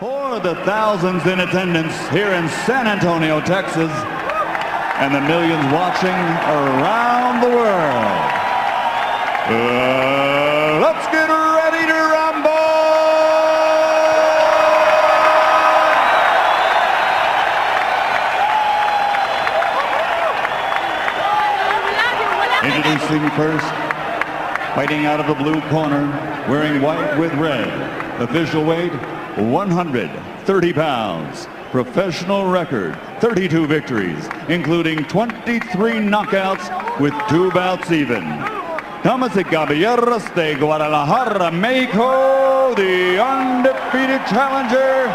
For the thousands in attendance here in San Antonio, Texas, and the millions watching around the world, let's get ready to rumble! Introducing first, fighting out of the blue corner, wearing white with red, official weight 130 pounds, professional record 32 victories, including 23 knockouts with 2 bouts even. Damas y caballeros de Guadalajara, Mexico, the undefeated challenger,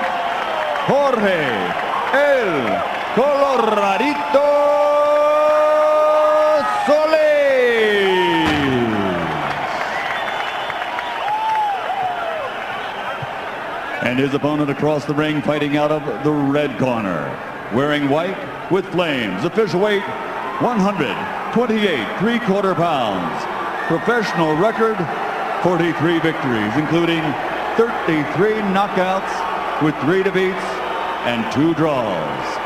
Jorge el Coloradito Solis. And his opponent across the ring, fighting out of the red corner, wearing white with flames, official weight 128 3/4 pounds, professional record 43 victories, including 33 knockouts with 3 defeats and 2 draws.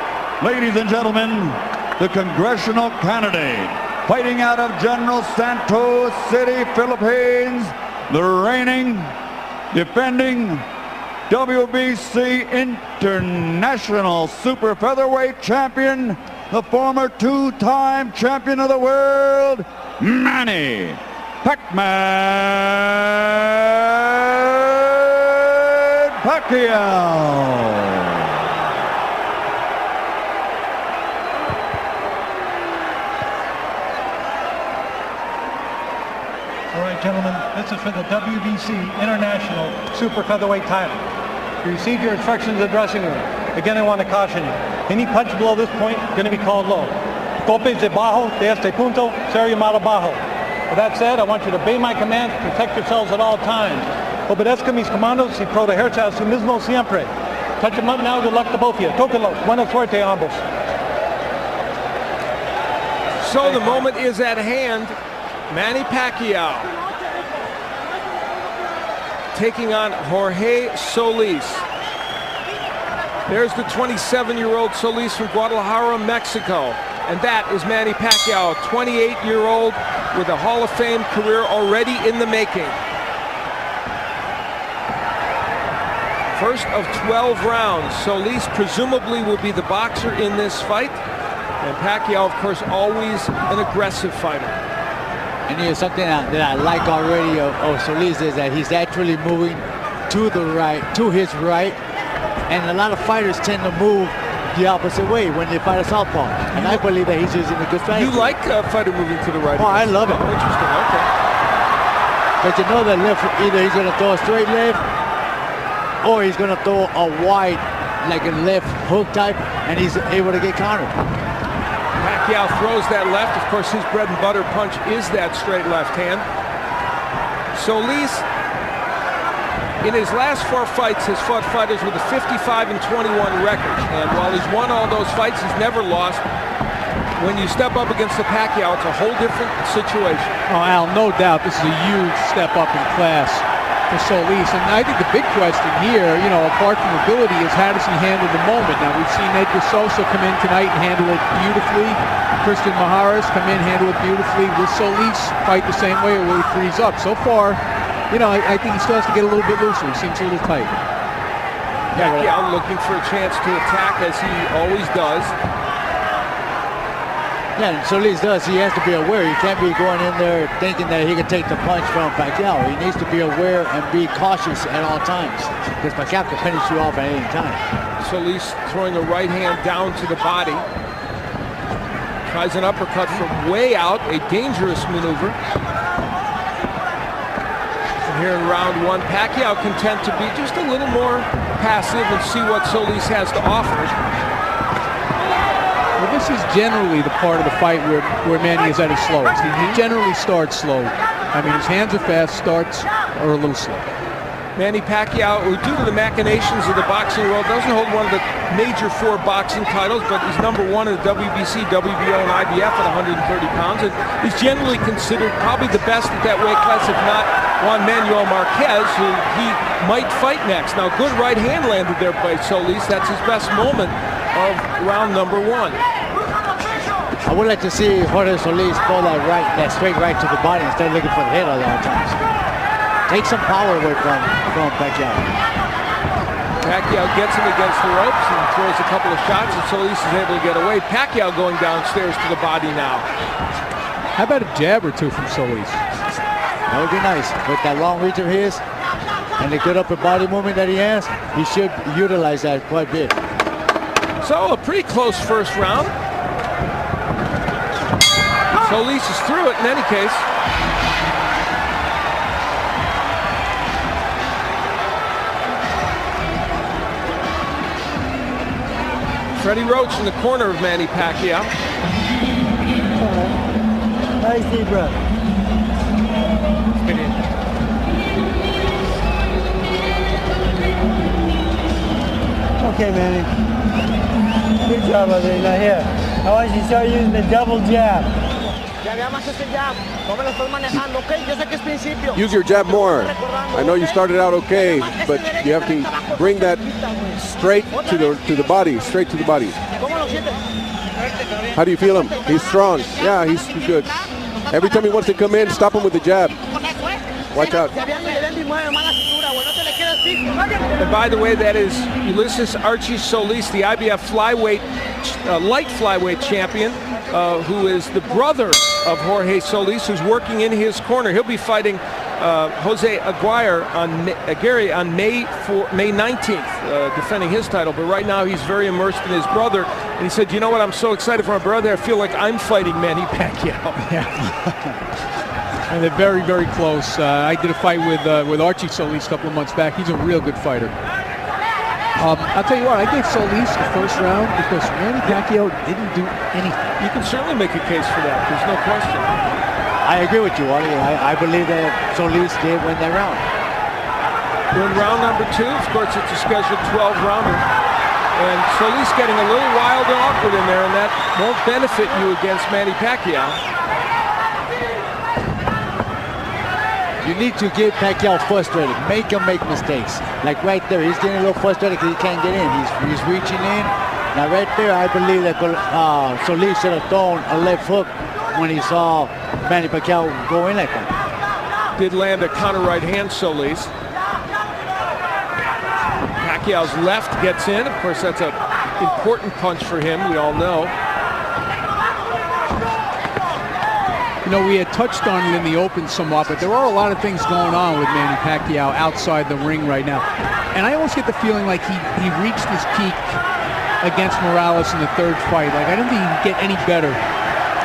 Ladies and gentlemen, the congressional candidate, fighting out of General Santos City, Philippines, the reigning, defending WBC International Super Featherweight Champion, the former 2-time champion of the world, Manny Pacquiao. All right, gentlemen, this is for the WBC International Super Featherweight title. You received your instructions in the dressing room. Again, I want to caution you. Any punch below this point going to be called low. Golpes de bajo, de este punto, serio mal bajo. With that said, I want you to obey my commands, protect yourselves at all times. Obedezca mis comandos y protegerse a sí mismo siempre. Touch them up now. Good luck to both of you. Tóquenlos. Buena suerte a ambos. So the moment is at hand. Manny Pacquiao taking on Jorge Solis. There's the 27-year-old Solis from Guadalajara, Mexico. And that is Manny Pacquiao, 28-year-old with a Hall of Fame career already in the making. First of 12 rounds. Solis presumably will be the boxer in this fight. And Pacquiao, of course, always an aggressive fighter. And here's something that I like already of Solis is that he's actually moving to the right, to his right. And a lot of fighters tend to move the opposite way when they fight a southpaw. And I believe that he's using a good strategy. You like a fighter moving to the right? Oh, I love it. Oh, interesting, okay. But you know that left, either he's going to throw a straight left or he's going to throw a wide, like a left hook type, and he's able to get countered. Pacquiao throws that left. Of course, his bread and butter punch is that straight left hand. Solis, in his last 4 fights, has fought fighters with a 55-21 record. And while he's won all those fights, he's never lost. When you step up against the Pacquiao, it's a whole different situation. Oh, Al, no doubt this is a huge step up in class for Solis. And I think the big question here, you know, apart from ability, is how does he handle the moment? Now, we've seen Edgar Sosa come in tonight and handle it beautifully. Christian Maharas come in, handle it beautifully. Will Solis fight the same way, or will he freeze up? So far, you know, I think he still has to get a little bit looser. He seems a little tight. Pacquiao looking for a chance to attack, as he always does. Yeah, and Solis does. He has to be aware. He can't be going in there thinking that he can take the punch from Pacquiao. He needs to be aware and be cautious at all times, because Pacquiao can finish you off at any time. Solis throwing a right hand down to the body. Tries an uppercut from way out, a dangerous maneuver. And here in round 1, Pacquiao content to be just a little more passive and see what Solis has to offer. Well, this is generally the part of the fight where Manny is at his slowest. He generally starts slow. I mean, his hands are fast, starts are a little slow. Manny Pacquiao, who due to the machinations of the boxing world, doesn't hold one of the major 4 boxing titles, but he's #1 in the WBC, WBO, and IBF at 130 pounds. And he's generally considered probably the best at that weight class, if not Juan Manuel Marquez, who he might fight next. Now, good right hand landed there by Solis. That's his best moment of round number 1. I would like to see Jorge Solis throw that straight right to the body instead of looking for the head all the times. Take some power away from Pacquiao. Pacquiao gets him against the ropes and throws a couple of shots, and Solis is able to get away. Pacquiao going downstairs to the body now. How about a jab or two from Solis? That would be nice. With that long reach of his and the good upper body movement that he has, he should utilize that quite a bit. So a pretty close first round. Solis is through it in any case. Freddie Roach in the corner of Manny Pacquiao. Nice deep breath. Okay, Manny. Good job, I think. Now here, I want you to start using the double jab. Use your jab more. I know you started out okay, but you have to bring that straight to the body, straight to the body. How do you feel him? He's strong. Yeah, he's good. Every time he wants to come in, stop him with the jab. Watch out. And by the way, that is Ulysses Archie Solis, the IBF flyweight, light flyweight champion, who is the brother of Jorge Solis, who's working in his corner. He'll be fighting Jose Aguirre on May 19th, defending his title. But right now he's very immersed in his brother. And he said, you know what, I'm so excited for my brother, I feel like I'm fighting Manny Pacquiao. Yeah. And they're very, very close. I did a fight with Archie Solis a couple of months back. He's a real good fighter. I'll tell you what, I gave Solis the first round because Manny Pacquiao didn't do anything. You can certainly make a case for that. There's no question. I agree with you, Wally. I believe that Solis did win that round. We're in round number 2. Of course, it's a scheduled 12-rounder. And Solis getting a little wild and awkward in there, and that won't benefit you against Manny Pacquiao. You need to get Pacquiao frustrated. Make him make mistakes. Like right there, he's getting a little frustrated because he can't get in. He's reaching in. Now right there, I believe that Solis should have thrown a left hook when he saw Manny Pacquiao go in like that. Did land a counter right hand, Solis. Pacquiao's left gets in. Of course, that's an important punch for him, we all know. You know, we had touched on it in the open somewhat, but there are a lot of things going on with Manny Pacquiao outside the ring right now. And I almost get the feeling like he reached his peak against Morales in the third fight. Like, I don't think he can get any better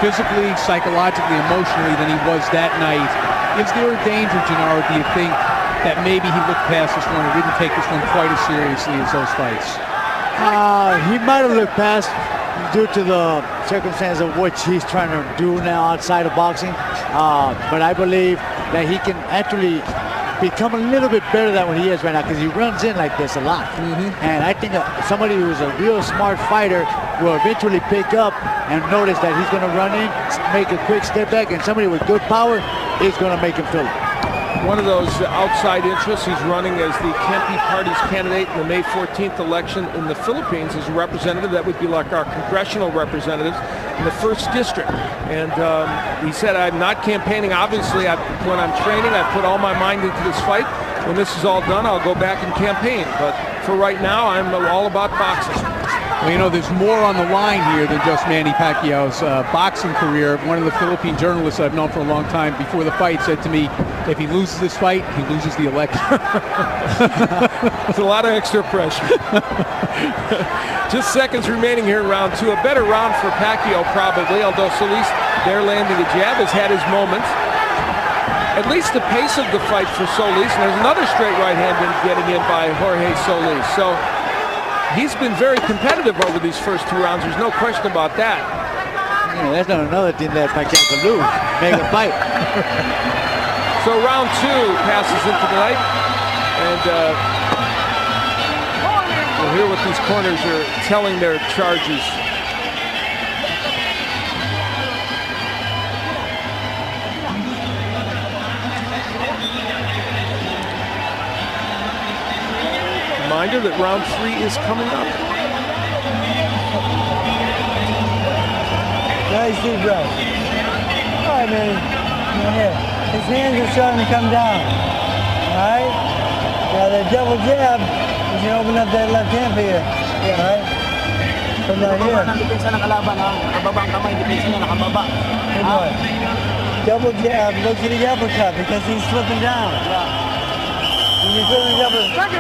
physically, psychologically, emotionally than he was that night. Is there a danger, Gennaro, do you think, that maybe he looked past this one and didn't take this one quite as seriously as those fights? He might have looked past due to the circumstance of which he's trying to do now outside of boxing. But I believe that he can actually become a little bit better than what he is right now because he runs in like this a lot. And I think somebody who's a real smart fighter will eventually pick up and notice that he's going to run in, make a quick step back, and somebody with good power is going to make him feel it. One of those outside interests, he's running as the Kempe Party's candidate in the May 14th election in the Philippines as a representative. That would be like our congressional representatives in the 1st District. And he said, I'm not campaigning. Obviously, when I'm training, I put all my mind into this fight. When this is all done, I'll go back and campaign. But for right now, I'm all about boxing. Well, you know, there's more on the line here than just Manny Pacquiao's boxing career. One of the Philippine journalists I've known for a long time before the fight said to me, if he loses this fight, he loses the election. It's a lot of extra pressure. Just seconds remaining here in round 2. A better round for Pacquiao probably, although Solis there landing a jab has had his moments. At least the pace of the fight for Solis, and there's another straight right hand getting in by Jorge Solis. So he's been very competitive over these first 2 rounds. There's no question about that. Yeah, that's not another thing that Pacquiao can lose. Make a fight. So round 2 passes into the night, and we'll hear what these corners are telling their charges. reminder that round 3 is coming up. Nice deep breath. All right, man. Now here. His hands are starting to come down. All right? Now that double jab, you can open up that left hand for you. All right? From down here. Good boy. Double jab, look to the uppercut because he's slipping down. And you're feeling the uppercut.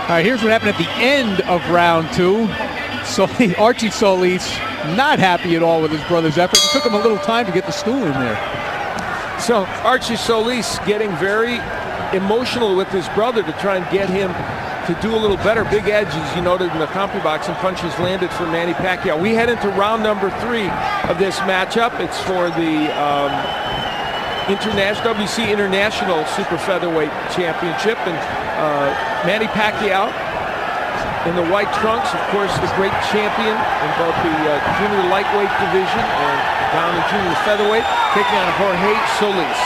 All right, here's what happened at the end of round 2. So Archie Solis not happy at all with his brother's effort. It took him a little time to get the stool in there. So Archie Solis getting very emotional with his brother to try and get him to do a little better. Big edge, as you noted in the CompuBox, and punches landed for Manny Pacquiao. We head into round number 3 of this matchup. It's for the WC International Super Featherweight Championship, and Manny Pacquiao in the white trunks, of course, the great champion in both the junior lightweight division and down in junior featherweight, taking on Jorge Solis.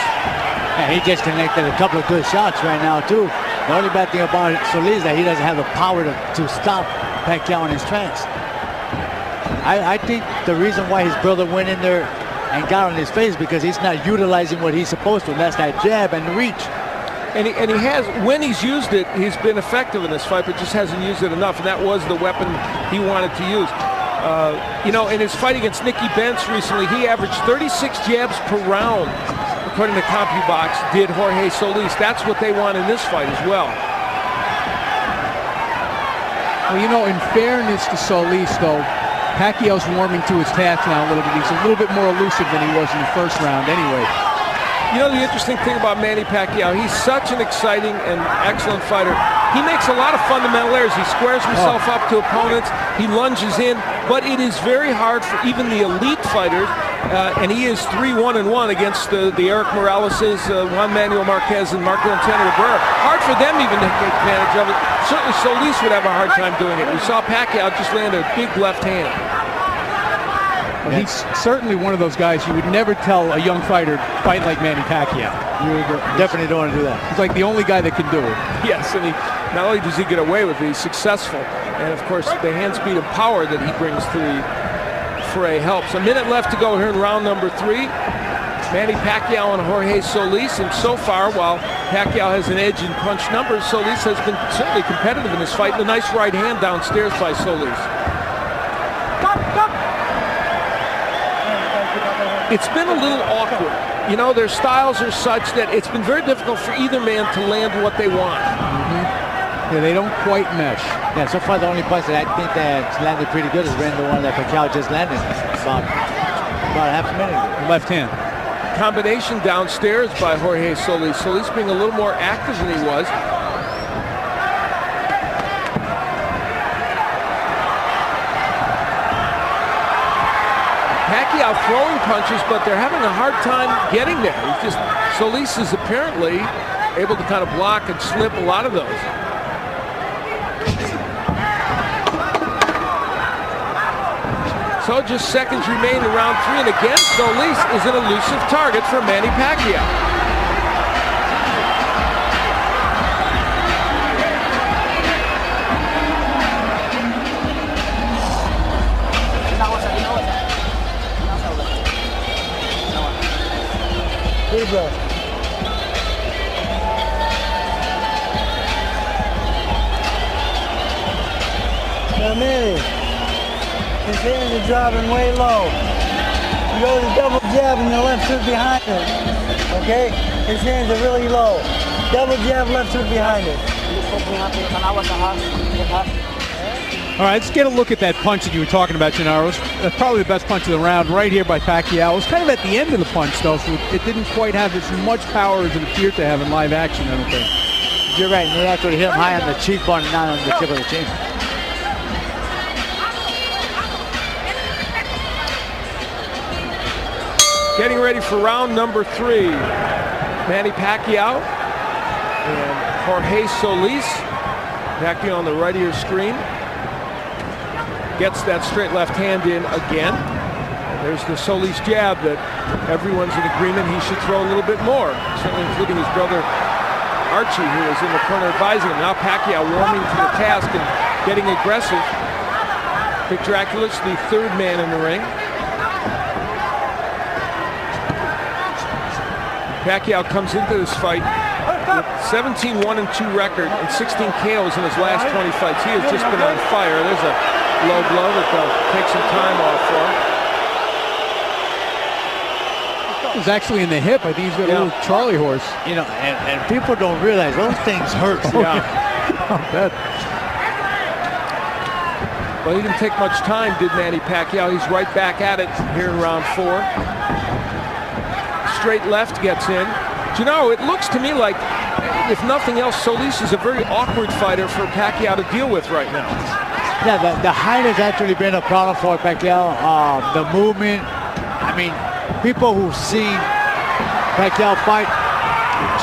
Yeah, he just connected a couple of good shots right now, too. The only bad thing about Solis is that he doesn't have the power to stop Pacquiao in his tracks. I think the reason why his brother went in there and got on his face because he's not utilizing what he's supposed to, and that's that jab and the reach. And he has, when he's used it, he's been effective in this fight, but just hasn't used it enough, and that was the weapon he wanted to use. You know, in his fight against Nicky Benz recently, he averaged 36 jabs per round, according to CompuBox, did Jorge Solis. That's what they want in this fight as well. Well, you know, in fairness to Solis, though, Pacquiao's warming to his task now a little bit. He's a little bit more elusive than he was in the first round anyway. You know, the interesting thing about Manny Pacquiao, he's such an exciting and excellent fighter. He makes a lot of fundamental errors. He squares himself up to opponents. He lunges in, but it is very hard for even the elite fighters, and he is 3-1-1 against the Eric Moraleses, Juan Manuel Marquez, and Marco Antonio Rivera. Hard for them even to take advantage of it. Certainly Solis would have a hard time doing it. We saw Pacquiao just land a big left hand. Well, he's certainly one of those guys you would never tell a young fighter fight like Manny Pacquiao. You definitely don't want to do that. He's like the only guy that can do it. Yes, and he, not only does he get away with it, he's successful. And of course, the hand speed and power that he brings to the fray helps. A minute left to go here in round number 3. Manny Pacquiao and Jorge Solis, and so far, while Pacquiao has an edge in punch numbers, Solis has been certainly competitive in this fight. And a nice right hand downstairs by Solis. It's been a little awkward. You know, their styles are such that it's been very difficult for either man to land what they want. Yeah, they don't quite mesh. Yeah, so far the only punch that I think that's landed pretty good is the one that Pacquiao just landed about a half a minute ago. Left hand. Combination downstairs by Jorge Solis. Solis being a little more active than he was. Pacquiao throwing punches, but they're having a hard time getting there. He's just, Solis is apparently able to kind of block and slip a lot of those. So just seconds remain in round 3, and again, Solis is an elusive target for Manny Pacquiao. Now, Manny, his hands are dropping way low. You go to the double jab and the left hook behind it. Okay? His hands are really low. Double jab, left hook behind it. All right, let's get a look at that punch that you were talking about, Gennaro. That's probably the best punch of the round right here by Pacquiao. It was kind of at the end of the punch, though, so it didn't quite have as much power as it appeared to have in live action, I don't think. You're right, and they actually hit him high on the cheekbone and not on the tip of the chin. Getting ready for round number 3. Manny Pacquiao and Jorge Solis. Pacquiao on the right of your screen. Gets that straight left hand in again. There's the Solis jab that everyone's in agreement he should throw a little bit more, certainly including his brother Archie, who was in the corner advising him. Now Pacquiao warming to the task and getting aggressive. Big Dracula's the third man in the ring. Pacquiao comes into this fight with 17-1-2 record and 16 KOs in his last 20 fights. He has just been on fire. There's a low blow that they'll take some time off for. It was actually in the hip. I think he's got a little Charlie horse. You know, and people don't realize those things hurt. Yeah. I bet. Well, he didn't take much time, did Manny Pacquiao. He's right back at it here in round 4. Straight left gets in. Do you know, it looks to me like, if nothing else, Solis is a very awkward fighter for Pacquiao to deal with right now. Yeah, the height has actually been a problem for Pacquiao. The movement, I mean, people who've seen Pacquiao fight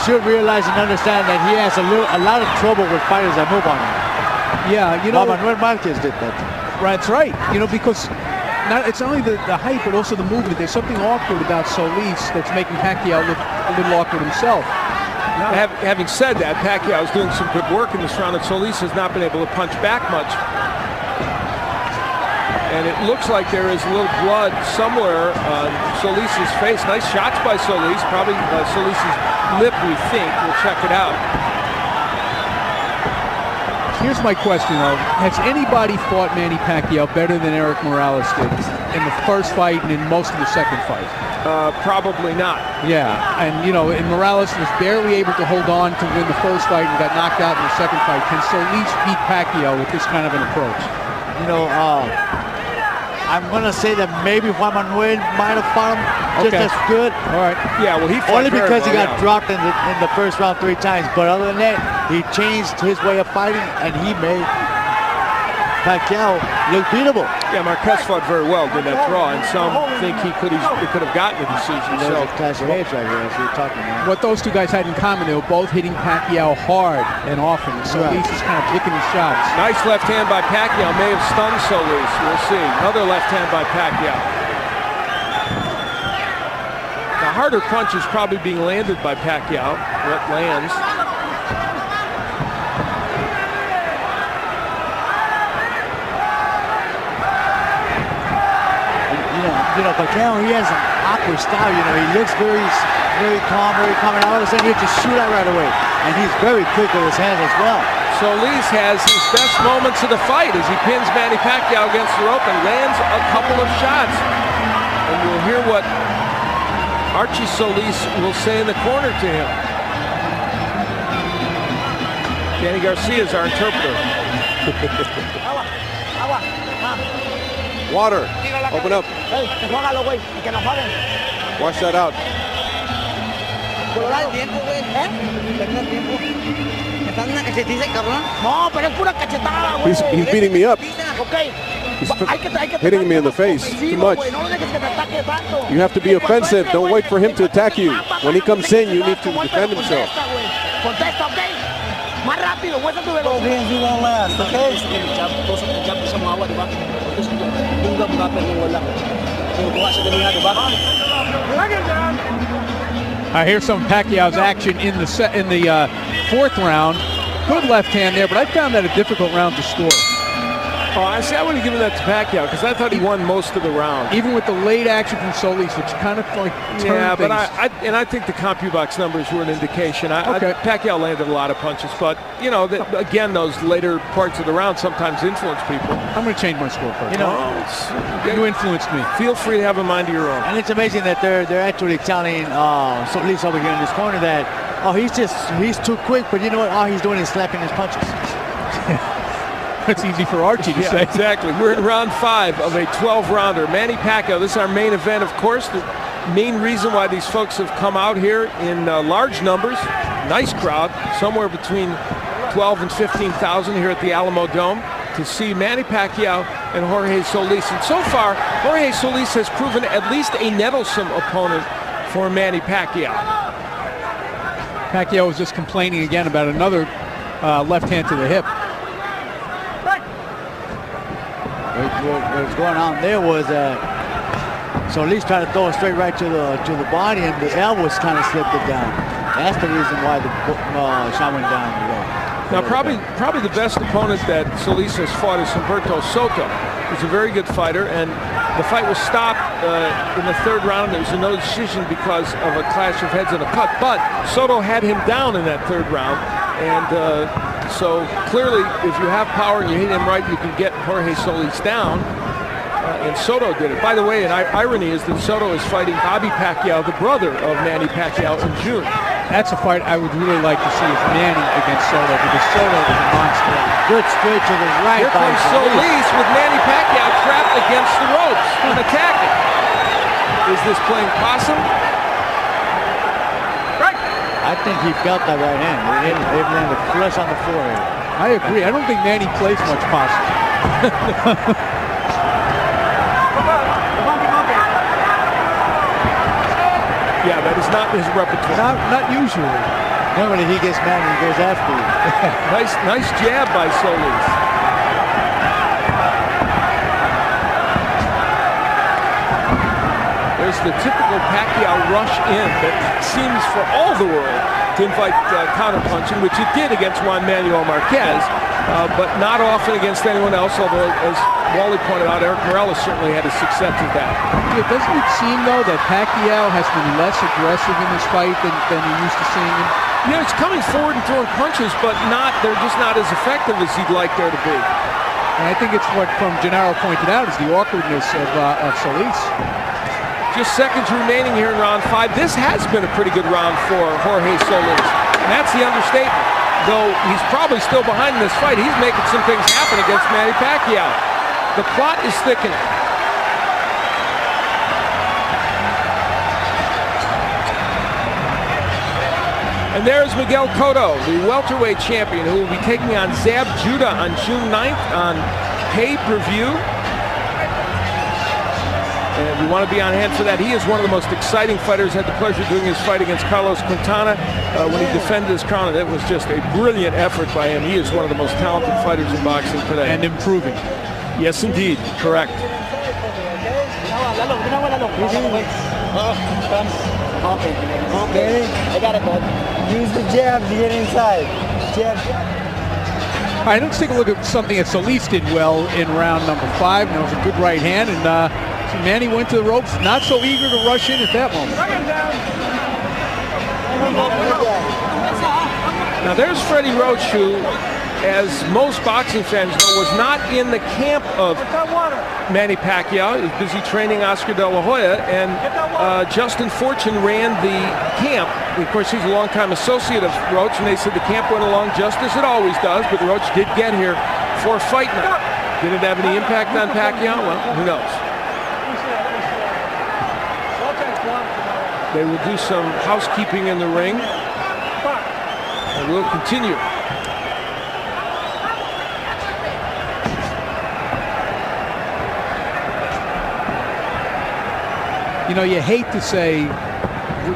should realize and understand that he has a lot of trouble with fighters that move on him. Yeah, you know, Manuel Marquez did that. That's right. You know, because it's not only the height, but also the movement. There's something awkward about Solis that's making Pacquiao look a little awkward himself. Having said that, Pacquiao is doing some good work in this round, and Solis has not been able to punch back much. And it looks like there is a little blood somewhere on Solis' face. Nice shots by Solis. Probably Solis' lip, we think. We'll check it out. Here's my question, though. Has anybody fought Manny Pacquiao better than Eric Morales did in the first fight and in most of the second fight? Probably not. Yeah, and you know, and Morales was barely able to hold on to win the first fight and got knocked out in the second fight. Can Solis beat Pacquiao with this kind of an approach? You know, I'm going to say that maybe Juan Manuel might have fought him just as good. All right. Yeah, well, he fought only because he got well, dropped in the first round 3 times. But other than that, he changed his way of fighting, and he made Pacquiao look beatable. Yeah, Marquez fought very well in that draw, and some think he could have gotten a decision. There's a clash of heads right here, as we were talking about. What those two guys had in common, they were both hitting Pacquiao hard and often. Solis is kind of picking his shots. Nice left hand by Pacquiao. May have stunned Solis. We'll see. Another left hand by Pacquiao. The harder punch is probably being landed by Pacquiao. What lands? You know, Pacquiao, he has an awkward style. You know, he looks very calm, and all of a sudden he just shoot out right away. And he's very quick with his hands as well. Solis has his best moments of the fight as he pins Manny Pacquiao against the rope and lands a couple of shots. And we'll hear what Archie Solis will say in the corner to him. Danny Garcia is our interpreter. Water. Open up. Wash that out. He's beating me up. He's hitting me in the face too much. You have to be offensive. Don't wait for him to attack you. When he comes in, you need to defend himself. Both hands you won't last, okay? Here's some Pacquiao's action in the 4th round. Good left hand there, but I found that a difficult round to score. Oh, I would have given that to Pacquiao because I thought he won most of the round. Even with the late action from Solis, which kind of like turned but things. I think the CompuBox numbers were an indication. Pacquiao landed a lot of punches, but you know, again, those later parts of the round sometimes influence people. I'm going to change my score first. You know, you influenced me. Feel free to have a mind of your own. And it's amazing that they're actually telling Solis over here in this corner that he's too quick, but you know what? All he's doing is slapping his punches. It's easy for Archie to say. Exactly. We're in round 5 of a 12-rounder. Manny Pacquiao, this is our main event, of course. The main reason why these folks have come out here in large numbers. Nice crowd, somewhere between 12 and 15,000 here at the Alamo Dome to see Manny Pacquiao and Jorge Solis. And so far, Jorge Solis has proven at least a nettlesome opponent for Manny Pacquiao. Pacquiao was just complaining again about another left hand to the hip. What was going on there was Solis tried to throw it straight right to the body, and the elbows kind of slipped it down. That's the reason why the shot went down the road. Now, probably the best opponent that Solis has fought is Humberto Soto. He's a very good fighter, and the fight was stopped in the third round. There was a no decision because of a clash of heads and a cut, but Soto had him down in that third round, and so clearly, if you have power and you hit him right, you can get Jorge Solis down. And Soto did it. By the way, an irony is that Soto is fighting Bobby Pacquiao, the brother of Manny Pacquiao, in June. That's a fight I would really like to see is Manny against Soto, because Soto is a monster. Good straight to the right. Here comes Solis with Manny Pacquiao trapped against the ropes and attacking. Is this playing possum? Right. I think he felt that right hand. They landed flush on the forehead. I agree. I don't think Manny plays much possum. Yeah, that is not his repertoire. Not usually. Normally he gets mad and he goes after you. Nice jab by Solis. There's the typical Pacquiao rush in that seems for all the world to invite counterpunching, which it did against Juan Manuel Marquez, but not often against anyone else, although, as Wally pointed out, Eric Morales certainly had a success with that. Yeah, doesn't it seem, though, that Pacquiao has been less aggressive in this fight than he used to seeing him? You know, he's coming forward and throwing punches, but they're just not as effective as he'd like there to be. And I think it's what, from Gennaro pointed out, is the awkwardness of Solis. Just seconds remaining here in round 5. This has been a pretty good round for Jorge Solis, and that's the understatement. Though he's probably still behind in this fight, he's making some things happen against Manny Pacquiao. The plot is thickening. And there's Miguel Cotto, the welterweight champion, who will be taking on Zab Judah on June 9th on pay-per-view. And we want to be on hand for that. He is one of the most exciting fighters. Had the pleasure of doing his fight against Carlos Quintana when he defended his crown. It was just a brilliant effort by him. He is one of the most talented fighters in boxing today. And improving. Yes, indeed. Correct. I got it, bud. Use the jab to get inside. Jab. All right, let's take a look at something that Solis did well in round number 5. And it was a good right hand, and Manny went to the ropes, not so eager to rush in at that moment. Now there's Freddie Roach, who, as most boxing fans know, was not in the camp of Manny Pacquiao. He was busy training Oscar De La Hoya, and Justin Fortune ran the camp. Of course, he's a longtime associate of Roach, and they said the camp went along just as it always does, but Roach did get here for a fight night. Did it have any impact on Pacquiao? Well, who knows? They will do some housekeeping in the ring, and we'll continue. You know, you hate to say,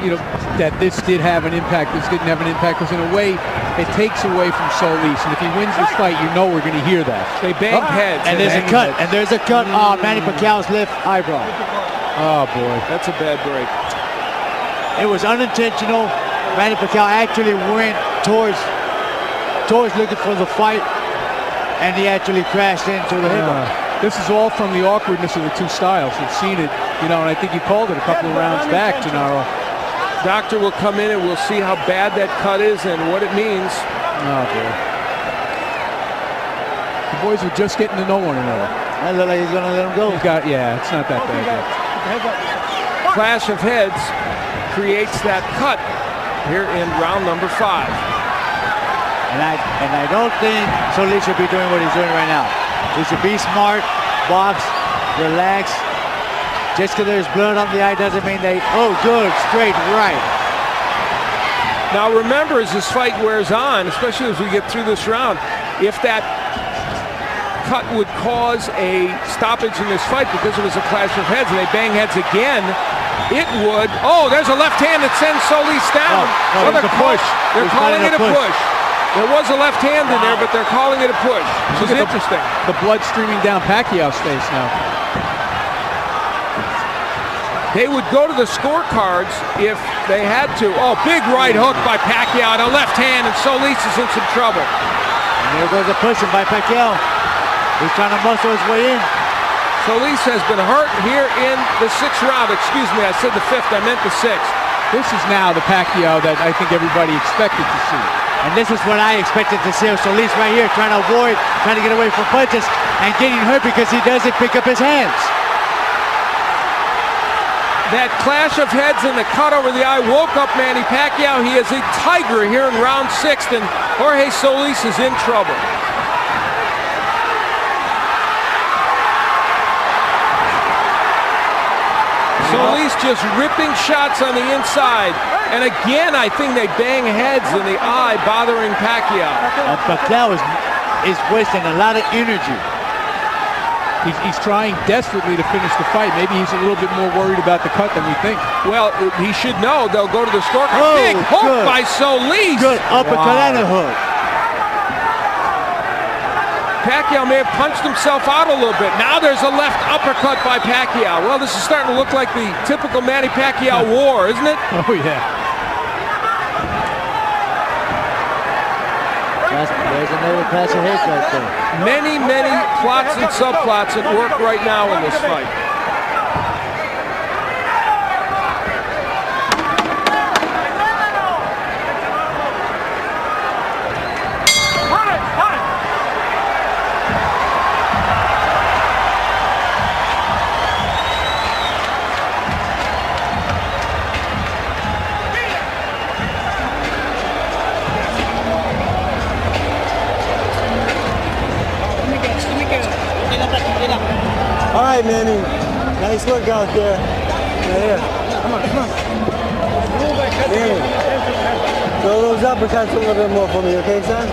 you know, that this did have an impact, this didn't have an impact, because in a way, it takes away from Solis. And if he wins this fight, you know we're going to hear that. They banged heads. And there's a cut. And there's a cut on Manny Pacquiao's left eyebrow. Oh, boy. That's a bad break. It was unintentional. Manny Pacquiao actually went towards looking for the fight, and he actually crashed into the hip. This is all from the awkwardness of the two styles. You've seen it, you know, and I think you called it a couple of rounds back, Gennaro. Doctor will come in and we'll see how bad that cut is and what it means. Oh, boy. The boys are just getting to know one another. I look like he's going to let him go. Yeah, it's not that bad yet. Clash of heads creates that cut here in round number 5. And I don't think Solis should be doing what he's doing right now. He should be smart, box, relax. Just because there's blood on the eye doesn't mean they, oh, good, straight right. Now remember, as this fight wears on, especially as we get through this round, if that cut would cause a stoppage in this fight because it was a clash of heads and they bang heads again, it would. Oh, there's a left hand that sends Solis down. No, it's a push. They're calling it a push. There was a left hand in there, but they're calling it a push. Which is interesting. The blood streaming down Pacquiao's face now. They would go to the scorecards if they had to. Oh, big right hook by Pacquiao, a left hand, and Solis is in some trouble. And there goes the pushing by Pacquiao. He's trying to muscle his way in. Solis has been hurt here in the 6th round. Excuse me, I said the 5th, I meant the 6th. This is now the Pacquiao that I think everybody expected to see. And this is what I expected to see. Solis right here trying to avoid, trying to get away from punches and getting hurt because he doesn't pick up his hands. That clash of heads and the cut over the eye woke up Manny Pacquiao. He is a tiger here in round 6, and Jorge Solis is in trouble. Solis just ripping shots on the inside. And again, I think they bang heads in the eye, bothering Pacquiao. Pacquiao is wasting a lot of energy. He's trying desperately to finish the fight. Maybe he's a little bit more worried about the cut than we think. Well, he should know. They'll go to the scorecard. Oh, big hook by Solis. Good uppercut and a hook. Pacquiao may have punched himself out a little bit. Now there's a left uppercut by Pacquiao. Well, this is starting to look like the typical Manny Pacquiao war, isn't it? Oh, yeah. There's another clash of heads right there. Many, many plots and subplots at work right now in this fight. All right, Manny. Nice work out there. Right here. Come on. Manny, throw those uppercuts a little bit more for me, okay, son?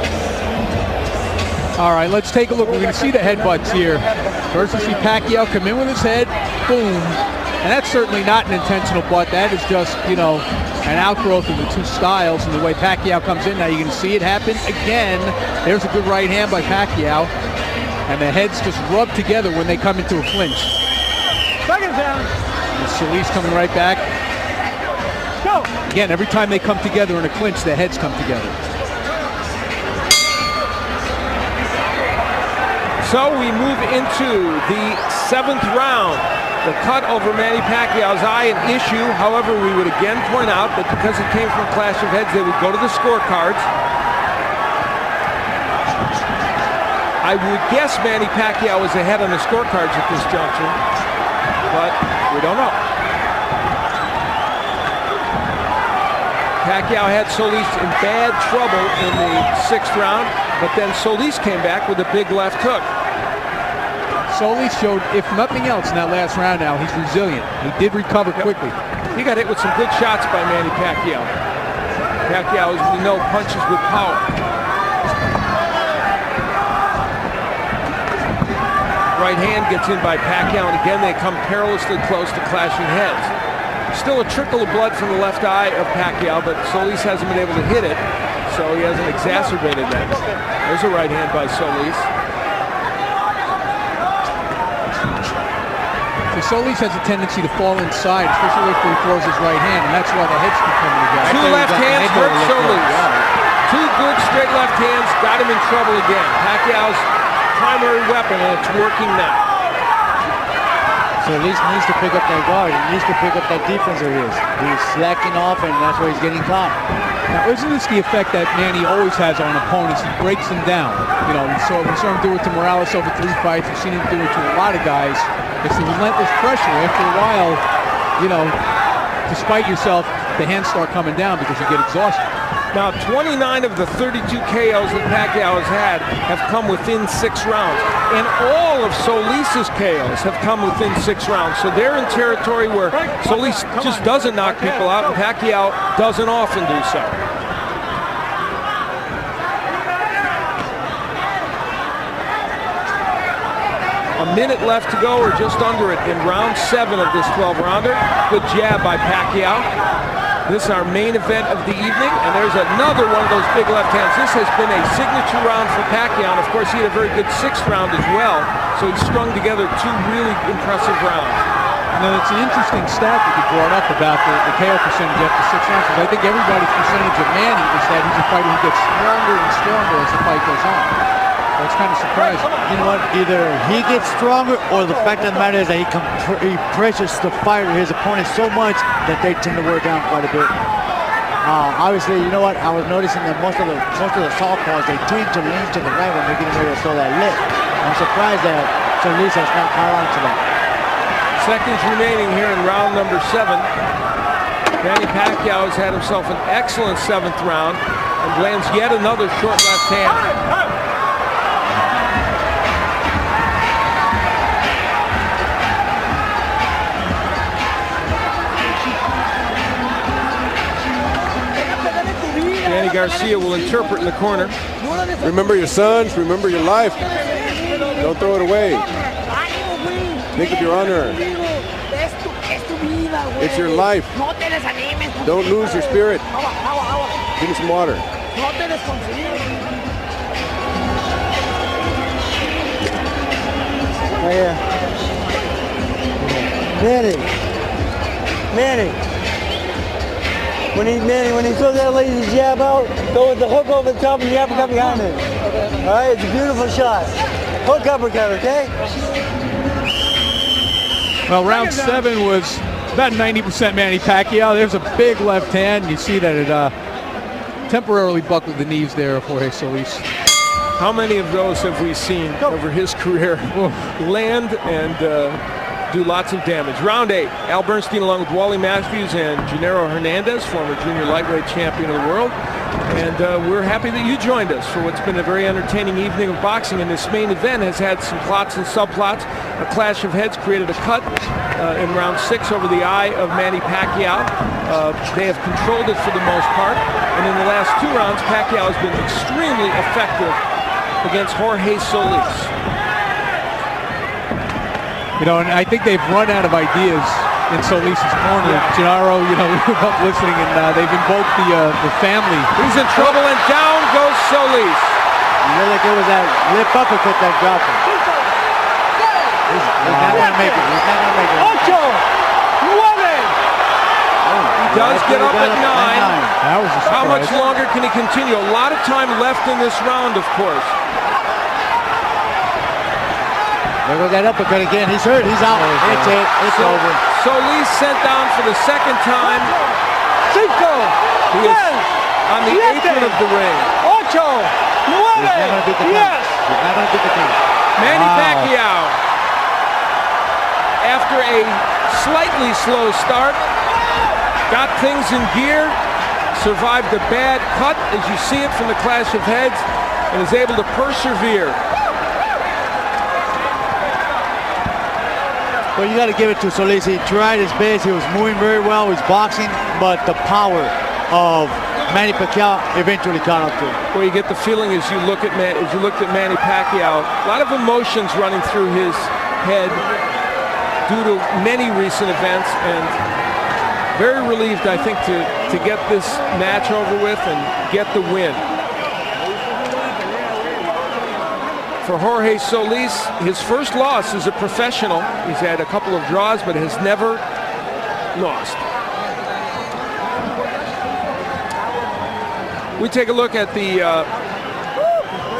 All right, let's take a look. We're going to see the headbutts here. First, we see Pacquiao come in with his head, boom. And that's certainly not an intentional butt. That is just, you know, an outgrowth of the two styles and the way Pacquiao comes in. Now you're going to see it happen again. There's a good right hand by Pacquiao. And the heads just rub together when they come into a clinch. Second down. And Solis coming right back. Go. Again, every time they come together in a clinch, the heads come together. So we move into the 7th round. The cut over Manny Pacquiao's eye, an issue. However, we would again point out that because it came from a clash of heads, they would go to the scorecards. I would guess Manny Pacquiao is ahead on the scorecards at this juncture, but we don't know. Pacquiao had Solis in bad trouble in the 6th round, but then Solis came back with a big left hook. Solis showed, if nothing else, in that last round now, he's resilient. He did recover quickly. He got hit with some good shots by Manny Pacquiao. Pacquiao, as we know, punches with power. Right hand gets in by Pacquiao, and again they come perilously close to clashing heads. Still a trickle of blood from the left eye of Pacquiao, but Solis hasn't been able to hit it, so he hasn't exacerbated that. There's a right hand by Solis. So Solis has a tendency to fall inside, especially if he throws his right hand, and that's why the heads keep coming together. Two left hands hurt Solis. Two good straight left hands got him in trouble again. Pacquiao's primary weapon, and it's working now. Solis needs to pick up that guard. He needs to pick up that defense of his. He's slacking off, and that's where he's getting caught. Now, isn't this the effect that Manny always has on opponents? He breaks them down. You know, we saw him do it to Morales over 3 fights. We've seen him do it to a lot of guys. It's the relentless pressure. After a while, you know, despite yourself, the hands start coming down because you get exhausted. Now, 29 of the 32 KOs that Pacquiao has had have come within 6 rounds. And all of Solis's KOs have come within 6 rounds. So they're in territory where Solis just doesn't knock people out, and Pacquiao doesn't often do so. A minute left to go, or just under it, in round 7 of this 12-rounder. Good jab by Pacquiao. This is our main event of the evening, and there's another one of those big left hands. This has been a signature round for Pacquiao, and of course he had a very good 6th round as well, so he strung together 2 really impressive rounds. You know, it's an interesting stat that you brought up about the KO percentage after 6 rounds. Because I think everybody's percentage of Manny is that he's a fighter who gets stronger and stronger as the fight goes on. So it's kind of surprising. You know what? Either he gets stronger, or the fact of the matter is that he pressures the fighter, his opponent, so much that they tend to wear down quite a bit. Obviously, you know what? I was noticing that most of the southpaws, they tend to lean to the right when they're getting ready to throw that lift. I'm surprised that Solis has not caught on to that. Seconds remaining here in round number 7. Manny Pacquiao has had himself an excellent 7th round and lands yet another short left hand. Danny Garcia will interpret in the corner. Remember your sons, remember your life. Don't throw it away. Think of your honor. It's your life. Don't lose your spirit. Give me some water. Right here. Manny. When he throws that lazy jab out, go with the hook over the top and the uppercut behind it. All right, it's a beautiful shot. Hook uppercut, okay? Well, round 7 was about 90% Manny Pacquiao. There's a big left hand. You see that it temporarily buckled the knees there of Jorge Solis. How many of those have we seen over his career land and do lots of damage? Round 8, Al Bernstein along with Wally Matthews and Gennaro Hernandez, former junior lightweight champion of the world. And we're happy that you joined us for what's been a very entertaining evening of boxing. And this main event has had some plots and subplots. A clash of heads created a cut in round 6 over the eye of Manny Pacquiao. They have controlled it for the most part. And in the last 2 rounds, Pacquiao has been extremely effective against Jorge Solis. You know, and I think they've run out of ideas in Solis' corner. Yeah. Gennaro, you know, we were up listening, and they've invoked the family. He's in trouble, and down goes Solis. You know, like it was that lip uppercut that dropped him. He's not going to make it. He's not going to make it. Ocho! Nueve! He does get up at 9. That was a surprise. How much longer can he continue? A lot of time left in this round, of course. There goes that uppercut again. He's hurt. He's out. It's it. It's over. Solis sent down for the 2nd time. Cinco! He is on the apron of the ring. Ocho! Nueve! He's not going to beat the king. Yes! He's not going to beat the king. Manny Pacquiao, after a slightly slow start, got things in gear, survived a bad cut, as you see it from the clash of heads, and is able to persevere. Well, you got to give it to Solis. He tried his best. He was moving very well. He was boxing, but the power of Manny Pacquiao eventually caught up to him. Well, you get the feeling as you looked at Manny Pacquiao, a lot of emotions running through his head due to many recent events, and very relieved, I think, to get this match over with and get the win. For Jorge Solis, his first loss as a professional. He's had a couple of draws, but has never lost. We take a look at the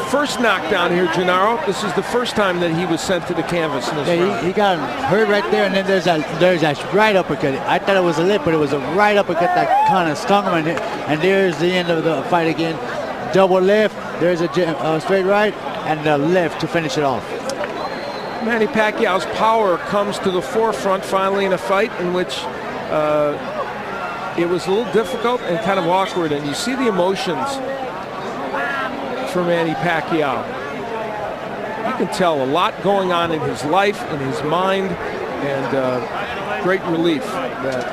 first knockdown here, Gennaro. This is the first time that he was sent to the canvas in this round. He got hurt right there, and then there's that right uppercut. I thought it was a lip, but it was a right uppercut that kind of stung him, and there's the end of the fight again. Double left, there's a straight right, and the left to finish it off. Manny Pacquiao's power comes to the forefront finally in a fight in which it was a little difficult and kind of awkward, and you see the emotions for Manny Pacquiao. You can tell a lot going on in his life, in his mind, and great relief that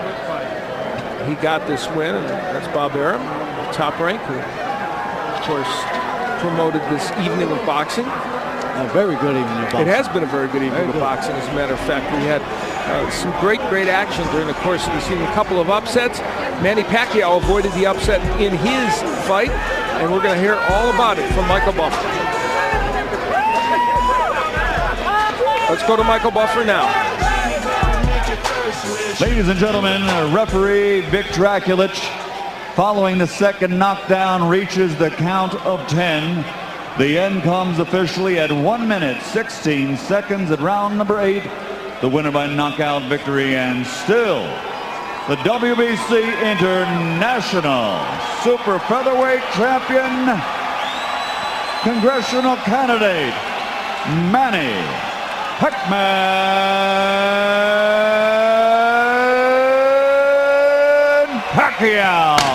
he got this win. And that's Bob Arum, Top Rank, who, of course, promoted this evening of boxing. A very good evening of boxing. It has been a very good evening of boxing, as a matter of fact. We had some great action during the course of this evening. A couple of upsets. Manny Pacquiao avoided the upset in his fight, and we're going to hear all about it from Michael Buffer. Let's go to Michael Buffer now. Ladies and gentlemen, referee Vic Draculich, following the second knockdown, reaches the count of 10. The end comes officially at 1 minute, 16 seconds at round number 8. The winner by knockout victory, and still the WBC International Super Featherweight Champion, congressional candidate, Manny Pacquiao.